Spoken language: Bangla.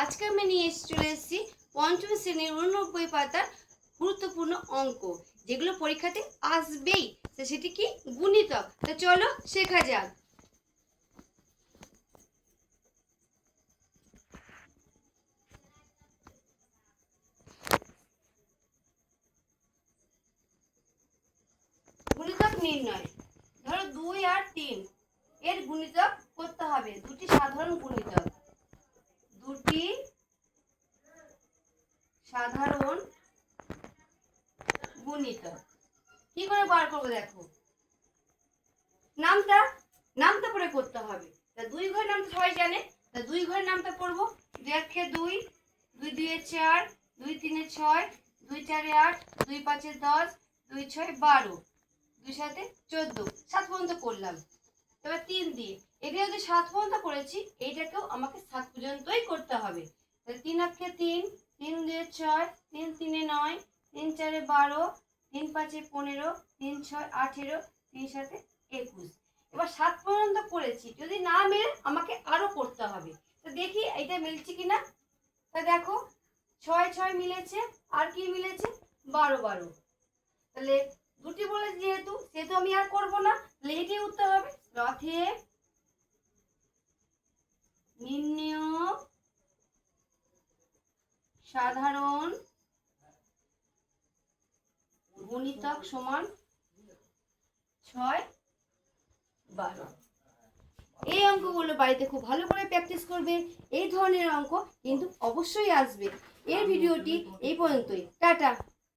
আজকে আমি নিয়ে চলে এসেছি পঞ্চম শ্রেণীর 89 পাতার গুরুত্বপূর্ণ অঙ্ক, যেগুলো পরীক্ষাতে আসবেই। তো সেটি কি? গুণিতক। তো চলো শেখা যাক। গুণিতক নির্ণয়। ধরো 2 আর 3 এর গুণিতক করতে হবে। দুটি সাধারণ গুণিতক, দুটি সাধারণ গুণিতক কি করে বার করবো? দেখো, নামটা পরে করতে হবে। তা 2 ঘরের নাম তো সবাই জানে। তা 2 ঘরের নামটা পড়বো। 2 একে 2, 2 2 4, 2 3 6, 2 4 8, 2 5 10, 2 6 12, 2 7 14, 7 পর্যন্ত করলাম। এবার 3 দিয়ে এটা যদি 7 পর্যন্ত করেছি, এইটাকেও আমাকে 7 পর্যন্তই করতে হবে। তাহলে 3 একে 3, 3 2 6, 3 3 9, 3 4 12, 3 5 15, 3 6 18, 3 7 21। এবার 7 পর্যন্ত করেছি, যদি না মেলে আমাকে আরো করতে হবে। তো দেখি এটা মিলছে কিনা। তা দেখো, 6 6 মিলেছে, আর কি মিলেছে? 12 12। তাহলে দুটি বলে যেহেতু আমি আর করব না, তাহলে এটাই উত্তর হবে। অতএব নির্ণেয় সাধারণ গুণিতক সমান 6 12। এই অঙ্কগুলো বাড়িতে খুব ভালো করে প্র্যাকটিস করবে। এই ধরনের অঙ্ক কিন্তু অবশ্যই আসবে। এর ভিডিওটি এই পর্যন্তই। টাটা।